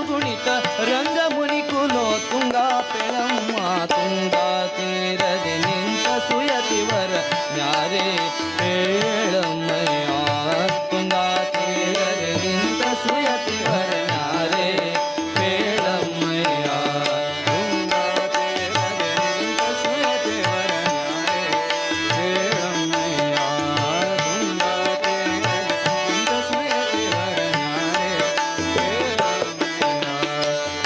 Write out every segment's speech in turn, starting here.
ಸುಗುಣಿತ ರಂಗಮುನಿ ಕುಲೋ ತುಂಗಾ ಪೆಳಮ್ಮ ತುಂಗಾ ತೀರದೆ ನಿಂತ ಸುಯತಿವರ ನ್ಯಾರೆ ಪೇಳಮ್ಮಯ್ಯ ತುಂಗಾ ತೀರದೆ ನಿಂತ ಸುಯತಿವರ ನ್ಯಾರೆ ಪೇಳಮ್ಮಯ್ಯ ತುಂಗಾ ತೀರದೆ ನಿಂತ ಸುಯತಿವರ ನ್ಯಾರೆ ಪೇಳಮ್ಮಯ್ಯ ತುಂಗಾ ತೀರದೆ ನಿಂತ ಸುಯತಿವರ ನ್ಯಾರೆ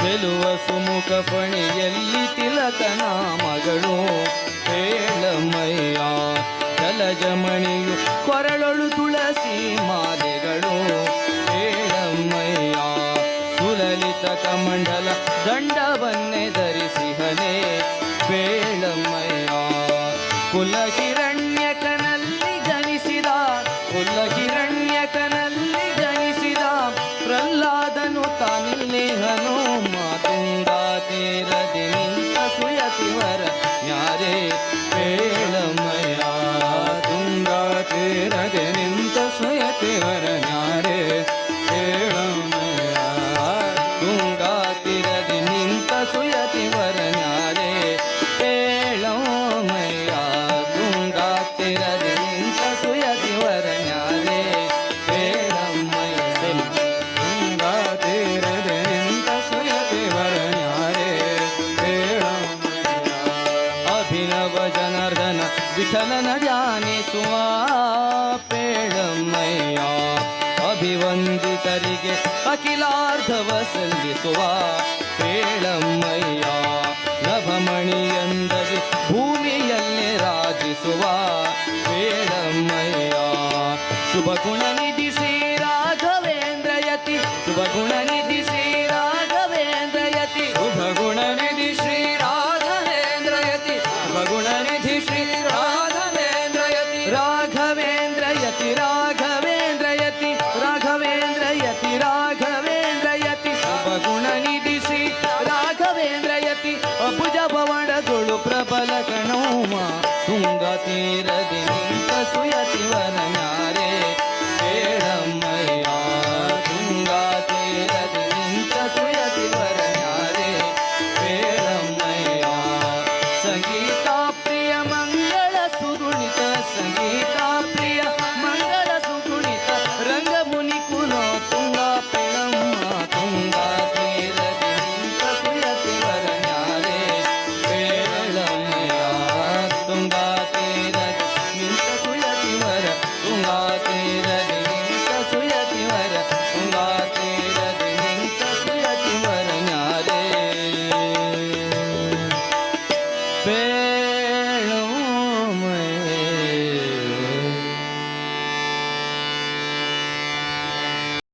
ಗೆಲುವ ಸುಮುಖ ಫಣಿಯಲ್ಲಿ ತಿಲಕನ ಮಗಳು ಹೇಳಮ್ಮಯ್ಯ ಜಲಜಮಣಿಯು ಕೊರಳೊಳು ತುಳಸಿ ಮಾಲೆಗಳು ಹೇಳಮ್ಮಯ್ಯ ಸುಲಲಿತ ಕಮಂಡಲ ದಂಡವನ್ನೇ ಧರಿಸಿಹನೆ ಬೇಳಮ್ಮಯ್ಯ ಕುಲಹಿರಣ್ಯಕನಲ್ಲಿ ಜನಿಸಿದ ಕುಲಹಿರಣ್ಯಕನಲ್ಲಿ ಜನಿಸಿದ ಪ್ರಹ್ಲಾದನು ತಾನಿಲ್ಲೇಹನು ಮಾತುಂಗಾ ತೀರದೆ ನಿಂತ ಸುಯತಿವರ ನ್ಯಾರೆ ಪೇಳಮ್ಮಯ್ಯ ತುಂಗಾ ತೀರದೆ ನಿಂತ ಸುಯತಿವರ ನ್ಯಾರೆ ಪೇಳಮ್ಮಯ್ಯ ತುಂಗಾ ತೀರದೆ ನಿಂತ ಸುಯತಿವರ ನ್ಯಾರೆ ಪೇಳಮ್ಮಯ್ಯ ತುಂಗಾ ತೀರದೆ ನಿಂತ ಸುಯತಿವರ ನ್ಯಾರೆ ಪೇಳಮ್ಮಯ್ಯ ತುಂಗಾ ತೀರದೆ ನಿಂತ ಸುಯತಿವರ ನ್ಯಾರೆ ಪೇಳಮ್ಮಯ್ಯ ಅಭಿನವ ಜನಾರ್ದನ ವಿಠಲನ ಧ್ಯಾನಿಸುವ ಪೇಳಮ್ಮಯ್ಯ ಅಭಿವಂದಿತರಿಗೆ ಅಖಿಲಾರ್ಧವ ಸಲ್ಲಿಸುವ ಪೇಳಮ್ಮಯ್ಯ ನಭಮಣಿಯಂದರಿ ಭೂಮಿಯಲ್ಲೇ ರಾಜಿಸುವ ಪೇಳಮ್ಮಯ್ಯ ಶುಭ ಗುಣನಿಧಿ ಶ್ರೀ ರಾಘವೇಂದ್ರಯತಿ ಶುಭ ಗುಣನಿಧಿ ಶ್ರೀ ರಾಘವೇಂದ್ರಯತಿ ಶುಭ ಗುಣನಿಧಿ ಶ್ರೀ ರಾಘವೇಂದ್ರಯತಿ ಶುಭ ಗುಣನಿಧಿ ಶ್ರೀ ರಾಘವೇಂದ್ರಯತಿ ರಾಘವೇಂದ್ರಯತಿ ರಾಘವೇಂದ್ರಯತಿ ರಾಘವೇಂದ್ರಯತಿ ರಾಘವೇಂದ್ರಯತಿ ಶುಭ ಗುಣನಿಧಿ ಶ್ರೀ ರಾಘವೇಂದ್ರಯತಿ ಅಭುಜ ಭವನಗಳು ಪ್ರಬಲ ಕಣೋಮ ತುಂಗ ತೀರದೆ ನಿಂತ ಸುಯತಿವರ ನ್ಯಾರೆ